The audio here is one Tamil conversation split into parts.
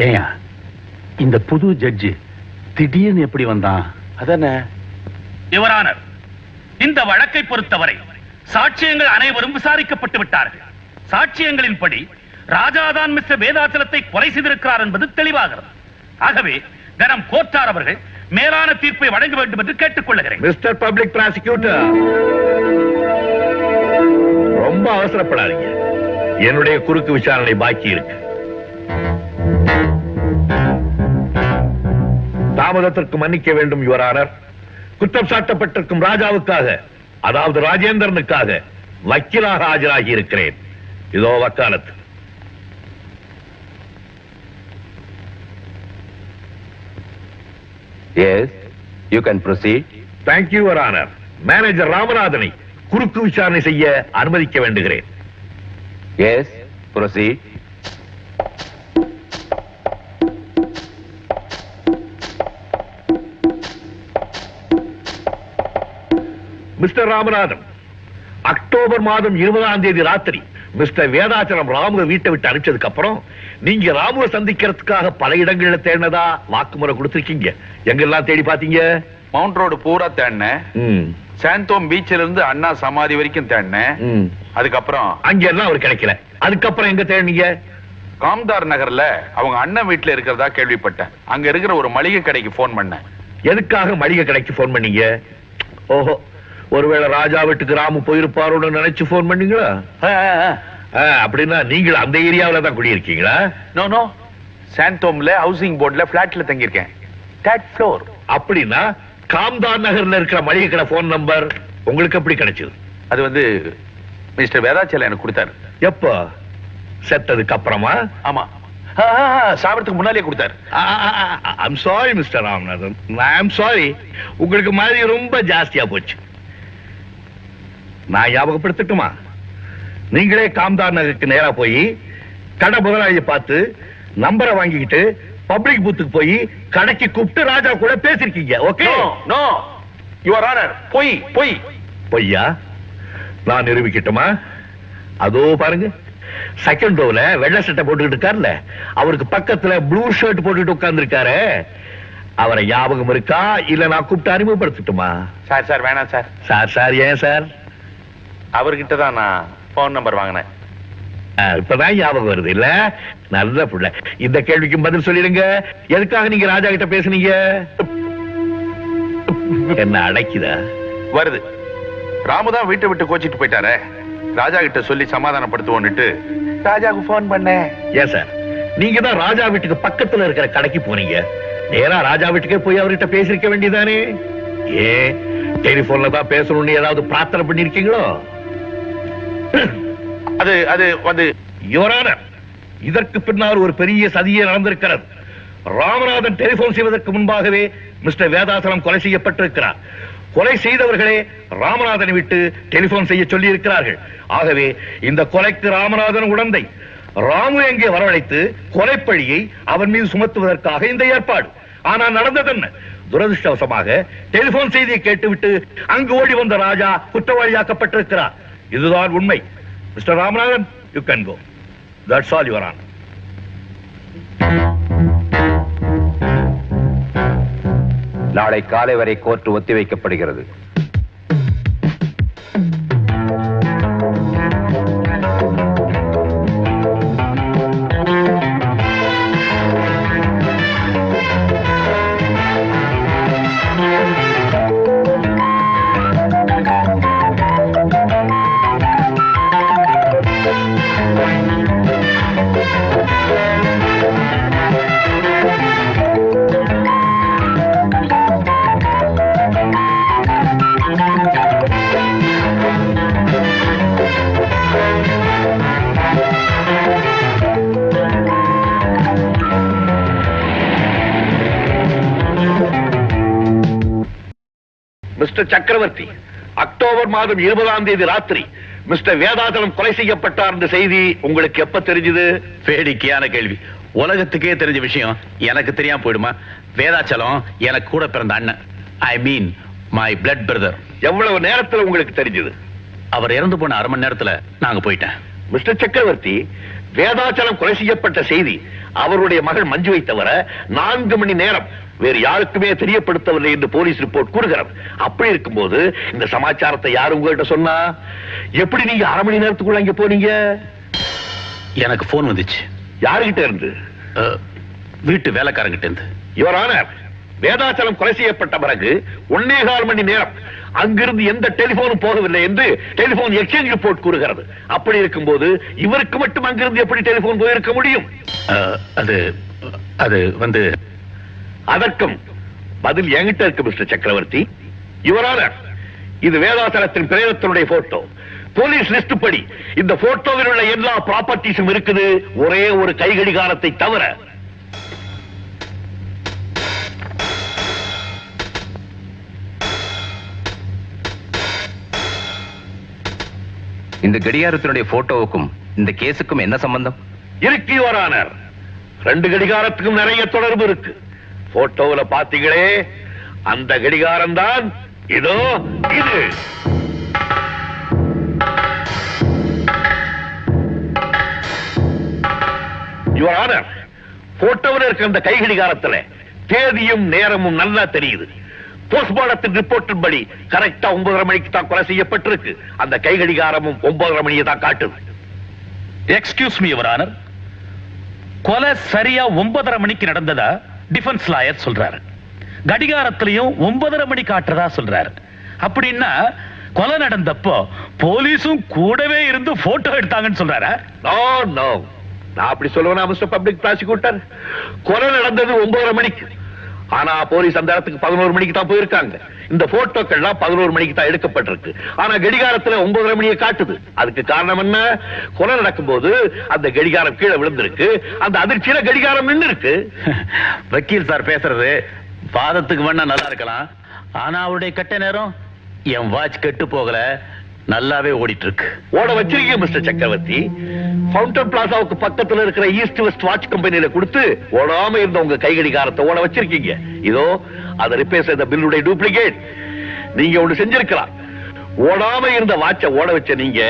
ஏயா இந்த புது ஜட்ஜி திடீர்னு எப்படி வந்தான்? அதானே யுவரானர், இந்த வழக்கை பொறுத்தவரை சாட்சியங்கள் அனைவரும் விசாரிக்கப்பட்டு விட்டார்கள். சாட்சியங்களின்படி ராஜாதான் மிஸ்டர் வேதாச்சலத்தை கொலை செய்திருக்கிறார் என்பது தெளிவாகிறது. ஆகவே கனம் கோர்ட்டார் அவர்கள் மேலான தீர்ப்பை வழங்க வேண்டும் என்று கேட்டுக் கொள்கிறேன். மிஸ்டர் பப்ளிக் பிராசிக்யூட்டர், ரொம்ப அவசரப்படாதீங்க. என்னுடைய குறுக்கு விசாரணை பாக்கி இருக்கு. தாமதத்திற்கு மன்னிக்க வேண்டும் யுவர் ஆனர். குற்றம் சாட்டப்பட்டிருக்கும் ராஜாவுக்காக, அதாவது ராஜேந்திரனுக்காக வக்கீலாக ஆஜராகி இருக்கிறேன். இதோ வக்காலத்து. Yes, you can proceed. Thank you your honour. Manager ராமநாதனை குறுக்கு விசாரணை செய்ய அனுமதிக்க வேண்டுகிறேன். Yes, proceed. Mister Ramanathan, October மாதம் 20ஆம் தேதி ராத்திரி மிஸ்டர் வேதாச்சலம் ராமுவை வீட்டை விட்டு அனுப்பிச்சதுக்கு அப்புறம் நீங்க ராமுவை சந்திக்கிறதுக்காக பல இடங்கள்ல தேடினதா வாக்குமூலம் கொடுத்திருக்கீங்க. எங்கெல்லாம் தேடி பாத்தீங்க? மவுண்ட் ரோடு பூரா தேடினேன். சாந்தோம் பீச்சில இருந்து அண்ணா சமாதி வரைக்கும் தேடினேன். அதுக்கப்புறம் அங்க எல்லாம் அவர் கிடைக்கல. அதுக்கப்புறம் எங்க தேடினீங்க? காம்தார் நகர்ல அவங்க அண்ணன் வீட்டுல இருக்கிறதா கேள்விப்பட்டேன். அங்க இருக்கிற ஒரு மளிகை கடைக்கு போன் பண்ணேன். எதுக்காக மளிகை கடைக்கு போன் பண்ணீங்க? ஓஹோ, ஒருவேளை ராஜா வீட்டுக்கு ராமு போயிருப்பாரோன்னு நினைச்சு போன் பண்ணீங்களா? அப்படின்னா நீங்கள் அந்த ஏரியாவில தான் குடியிருக்கீங்களா? நோ நோ, சாந்தோம்ல ஹவுசிங் போர்டுல பிளாட்ல தங்கியிருக்கேன். Third floor. அப்படின்னா காம்தார் நகர்ல இருக்கிற மளிகை கடை போன் நம்பர் உங்களுக்கு எப்படி கிடைச்சது? அது வந்து மிஸ்டர் வேதாச்சலம் எனக்கு கொடுத்தாரு. எப்போ? செத்ததுக்கு அப்புறமா? ஆமா, சாவறதுக்கு முன்னாலே கொடுத்தாரு. I'm sorry mister Ramanathan, I'm sorry. உங்களுக்கு மாதிரி ரொம்ப ஜாஸ்தியா போச்சு. நான் ஞாபகப்படுத்தட்டுமா? நீங்களே காம்தார் நகருக்கு நேரா போய் கடை முதலாளியை பார்த்து நம்பரை வாங்கிக்கிட்டு பப்ளிக் பூத்துக்கு போய் கடைக்கு கூப்பிட்டு ராஜா கூட பேசிருக்கீங்க. ஓகே? நோ யுவர் ஆனர், பொய் பொய். பொய்யா? நான் நிரூபிக்கட்டுமா? அதோ பாருங்க, செகண்ட் ரோல வெள்ளை சட்டை போட்டுக்கிட்டு இருக்காருல்ல, அவருக்கு பக்கத்துல ப்ளூ ஷர்ட் போட்டுட்டு உட்கார்ந்து இருக்காரு. அவரை ஞாபகம் இருக்கா? இல்ல நான் கூப்பிட்டு அறிமுகப்படுத்தட்டுமா? சார் சார் வேணாம் சார். சார் சார் ஏன் சார்? அவர்கிட்ட தான் நான் போன் நம்பர் வாங்கினேன். இப்பதான் ஞாபகம் வருது இல்ல? நல்ல புள்ள. இந்த கேள்விக்கு பதில் சொல்லிடுங்க. எதுக்காக நீங்க ராஜா கிட்ட பேசுனீங்க? என்ன அடைக்குதா? வருது. ராமுதான் வீட்டை விட்டு கோச்சிட்டு போயிட்டாரே, ராஜா கிட்ட சொல்லி சமாதானப்படுத்துவோன்னுட்டு ராஜாவுக்கு போன் பண்ணேன். ஏன் சார், நீங்க தான் ராஜா வீட்டுக்கு பக்கத்துல இருக்கிற கடைக்கு போனீங்க. நேரா ராஜா வீட்டுக்கே போய் அவர்கிட்ட பேசிருக்க வேண்டியதானே? ஏன் டெலிபோன்ல தான் பேசணும்னு ஏதாவது பிரார்த்தனை பண்ணிருக்கீங்களோ? அது அது வந்து யுவர் ஆனர், இதற்கு பின்னால் ஒரு பெரிய சதியே நடந்திருக்கிறது. ராமநாதன் டெலிபோன் செய்வதற்கு முன்பாகவே மிஸ்டர் வேதாசலம் கொலை செய்யப்பட்டிருக்கிறார். கொலை செய்தவர்களே ராமநாதனை விட்டு டெலிபோன் செய்ய சொல்லி இருக்கிறார்கள். ஆகவே இந்த கொலைக்கு ராமநாதன் உடந்தை. ராமு எங்கே வரவழைத்து கொலைப்பழியை அவன் மீது சுமத்துவதற்காக இந்த ஏற்பாடு. ஆனால் நடந்தது என்ன? துரதிருஷ்டவசமாக டெலிபோன் செய்தியை கேட்டுவிட்டு அங்கு ஓடி வந்த ராஜா குற்றவாளியாக்கப்பட்டிருக்கிறார். இதுதான் உண்மை. Mister Ramanathan, you can go. That's all your honour. நாளை காலை வரை கோர்ட் ஒத்திவைக்கப்படுகிறது. மிஸ்டர் சக்கரவர்த்தி, அக்டோபர் மாதம் 20ஆம் தேதி ராத்திரி மிஸ்டர் வேதாச்சலம் கொலை செய்யப்பட்டார் என்ற செய்தி உங்களுக்கு எப்ப தெரிஞ்சது? வேடிக்கையான கேள்வி. உலகத்துக்கே தெரிஞ்ச விஷயம் எனக்கு தெரியாம போயிடுமா? வேதாச்சலம் எனக்கு கூட பிறந்த அண்ணன். ஐ மீன் மை பிளட் பிரதர். எவ்வளவு நேரத்துல உங்களுக்கு தெரிஞ்சது? அவர் இறந்து போன 1/2 மணி நேரத்துல நாங்க போயிட்டேன். மிஸ்டர் சக்கரவர்த்தி, வேதாச்சலம் கொலை செய்யப்பட்ட செய்தி அவருடைய மகள் மஞ்சுவை தவிர 4 மணி நேரம் வேறு யாருக்குமே தெரியப்படுத்தவில்லை என்று போலீஸ் ரிப்போர்ட் கூறுகிறது. அப்படி இருக்கும்போது இந்த சமாச்சாரத்தை யாரு உங்கள்கிட்ட சொன்னா? எப்படி நீங்க 1/2 மணி நேரத்துக்குள்ள அங்க போனீங்க? எனக்கு போன் வந்துச்சு. யாருகிட்ட இருந்து? வீட்டு வேலைக்காரங்கிட்ட இருந்து. யுவர் ஆனர், வேதாச்சலம் கொலை செய்யப்பட்ட பிறகு 1.25 மணி நேரம் அங்கிருந்து எந்த டெலிபோனும் போகவில்லை என்று டெலிபோன் எக்ஸ்சேஞ்ச் ரிப்போர்ட் கூறுகிறது. அப்படி இருக்கும்போது இவருக்கு மட்டும் அங்கிருந்து எப்படி டெலிபோன் போயிருக்க முடியும்? அது வந்து அதற்கும் பதில் என்கிட்ட இருக்கு மிஸ்டர் சக்கரவர்த்தி. யுவர் ஆனர், இது வேதாச்சலத்தின் பிரேதத்தினுடைய போட்டோ. போலீஸ் லிஸ்ட் படி இந்த போட்டோவில் உள்ள எல்லா ப்ராப்பர்ட்டிஸும் இருக்குது, ஒரே ஒரு கைகடிகாரத்தை தவிர. இந்த கடிகாரத்தினுடைய போட்டோவுக்கும் இந்த கேஸுக்கும் என்ன சம்பந்தம் இருக்கு யுவர் ஆனர்? 2 கடிகாரத்துக்கும் நிறைய தொடர்பு இருக்கு. போட்டோவுல பாத்தீங்களே, அந்த கடிகாரம் தான் இதோ இது. யுவர் ஆனர், போட்டோவில் இருக்க அந்த கை கடிகாரத்துல தேதியும் நேரமும் நல்லா தெரியுது. போஸ்ட்மார்டத்தின் ரிப்போர்ட்டின் படி கரெக்டா 9:30 மணிக்கு தான் கொலை செய்யப்பட்டிருக்கு. அந்த கை கடிகாரமும் 9:30 மணியை தான் காட்டுது. எக்ஸ்கியூஸ் மீ யுவர் ஆனர், கொலை சரியா 9:30 மணிக்கு நடந்ததா டிஃபென்ஸ் லாயர் சொல்றாரு. கடிகாரத்திலையும் 9:30 மணி காட்டுறதா சொல்றாரு. அப்படின்னா கொலை நடந்தப்போ போலீஸும் கூடவே இருந்து போட்டோ எடுத்தாங்கன்னு சொல்றாரா? நோ நோ, நான் அப்படி சொல்லுவேனா மிஸ்டர் பப்ளிக் ப்ராசிக்யூட்டர்? கொலை நடந்தது 9:30 மணிக்கு. ஆனா போலீஸ் அந்த இடத்துக்கு 11 மணிக்கு தான் போயிருக்காங்க. இந்த போட்டோக்கள்லாம் 11 மணிக்கு தான் எடுக்கப்பட்டிருக்கு. ஆனா கடிகாரத்துல 9:30 மணியை காட்டுது. அதுக்கு காரணம் என்ன? கொலை நடக்கும்போது அந்த கடிகாரம் கீழே விழுந்திருக்கு. அந்த அதிர்ச்சியில கடிகாரம் நின்று இருக்கு. வக்கீல் சார் பேசுறது வாதத்துக்கு வேணா நல்லா இருக்கலாம். ஆனா அவருடைய கட்ட நேரம் என் வாட்ச் கெட்டு போகல, நல்லாவே ஓடிட்டு இருக்கு. ஓட வச்சிருக்கீங்க மிஸ்டர் சக்கரவர்த்தி. ஃபவுண்டன் பிளாசாவுக்கு பக்கத்துல இருக்கிற ஈஸ்ட் வெஸ்ட் வாட்ச் கம்பெனியில கொடுத்து ஓடாம இருந்த உங்க கை கடிகாரத்தை ஓட வச்சிருக்கீங்க. இதோ அதை ரிப்பேர் செய்த பில்லுடைய டூப்ளிகேட். நீங்க ஒண்ணு செஞ்சிருக்கலாம். ஓடாம இருந்த வாட்சை ஓட வச்ச நீங்க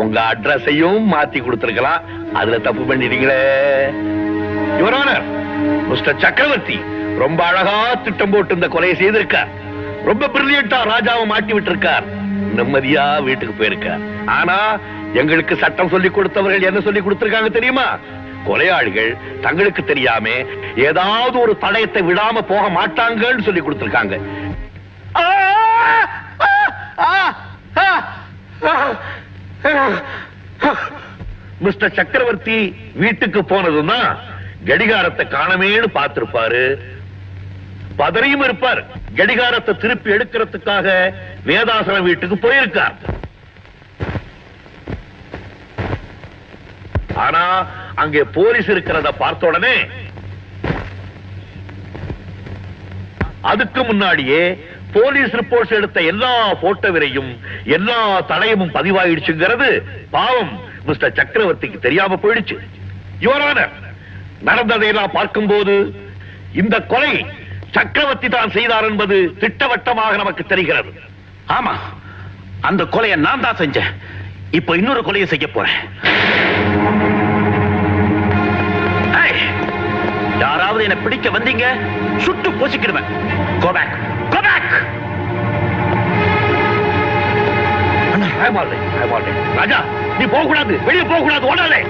உங்க அட்ரஸையும் மாத்தி கொடுத்திருக்கலாம். அதுல தப்பு பண்ணிட்டீங்களே. யுவர் ஆனர், மிஸ்டர் சக்கரவர்த்தி ரொம்ப அழகா திட்டம் போட்டு இந்த கொலையை செய்திருக்கார். ரொம்ப பிரில்லியண்டா ராஜாவை மாட்டி விட்டிருக்கார். நிம்மதியா வீட்டுக்கு போயிருக்கார். ஆனா எங்களுக்கு சட்டம் சொல்லி கொடுத்தவர்கள் என்ன சொல்லி கொடுத்திருக்காங்க தெரியுமா? கொலையாளிகள் தங்களுக்கு தெரியாம ஏதாவது ஒரு தடயத்தை விடாம போக மாட்டாங்கன்னு சொல்லி கொடுத்திருக்காங்க. மிஸ்டர் சக்கரவர்த்தி வீட்டுக்கு போனதுன்னா கடிகாரத்தை காணமேன்னு பார்த்திருப்பாரு. பதறியும் இருப்பார். கடிகாரத்தை திருப்பி எடுக்கிறதுக்காக வேதாசலம் வீட்டுக்கு போயிருக்கார். ஆனா அங்கே போலீஸ் இருக்கிறத பார்த்த உடனே அதுக்கு முன்னாடியே போலீஸ் ரிப்போர்ட்ஸ் எடுத்த எல்லா போட்டோவிலையும் எல்லா தடயமும் பதிவாயிடுச்சுங்கிறது பாவம் மிஸ்டர் சக்கரவர்த்திக்கு தெரியாம போயிடுச்சு. யுவர் ஆனர், நடந்ததையெல்லாம் பார்க்கும்போது இந்த கொலை சக்கரவர்த்தி தான் செய்தார் என்பது திட்டவட்டமாக நமக்கு தெரிகிறது. ஆமா, அந்த கொலையை நான் தான் செஞ்சேன். இப்ப இன்னொரு கொலையை செய்ய போறேன். யாராவது என்ன பிடிக்க வந்தீங்க, சுட்டு போசிக்கிடுவேன். Go back. Go back. ராஜா, நீ போக கூடாது, வெளியே போக கூடாது, ஓடாதே.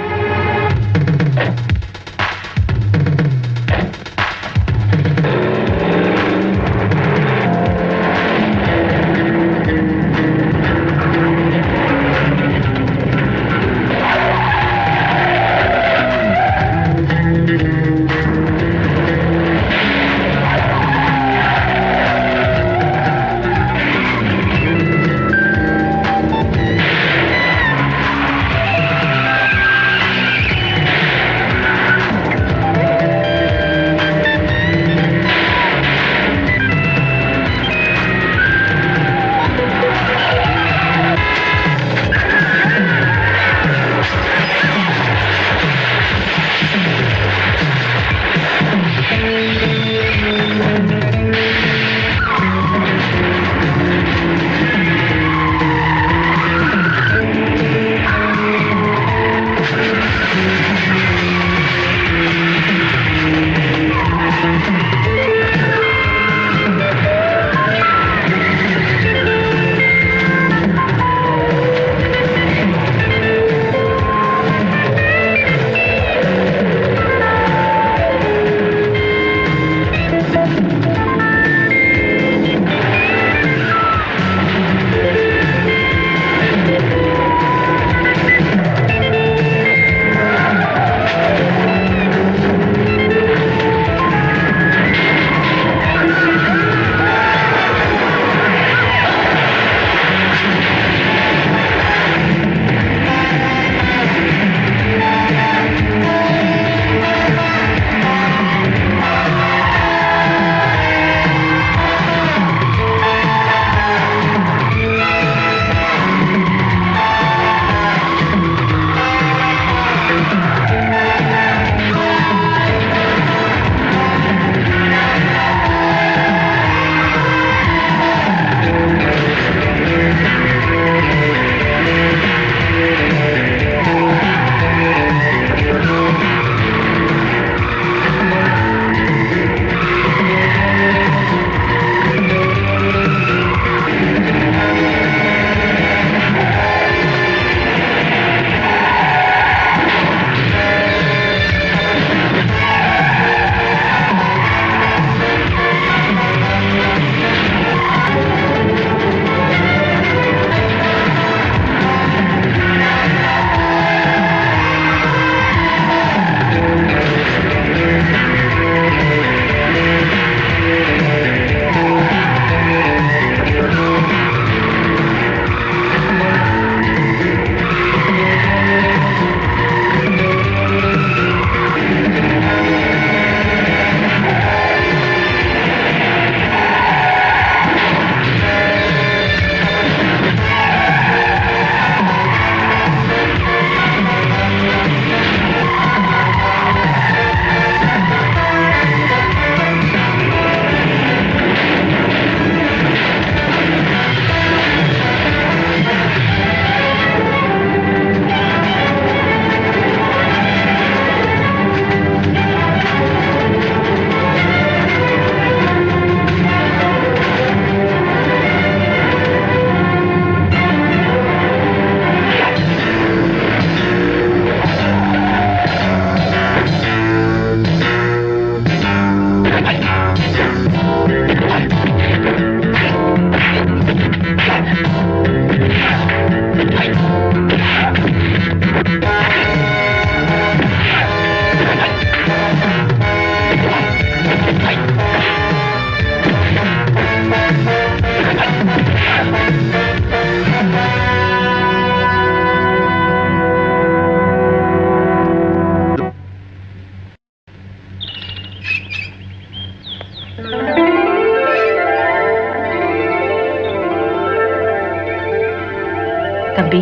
தம்பி,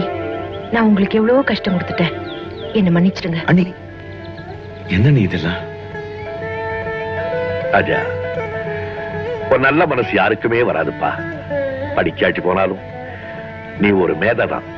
நான் உங்களுக்கு எவ்வளவு கஷ்டம் கொடுத்துட்டேன். என்ன மன்னிச்சிடுங்க. அண்ணி, என்ன நீ இதெல்லாம்? ராஜா, ஒரு நல்ல மனசு யாருக்குமே வராதுப்பா. படிக்காட்டி போனாலும் நீ ஒரு மேதைதான்.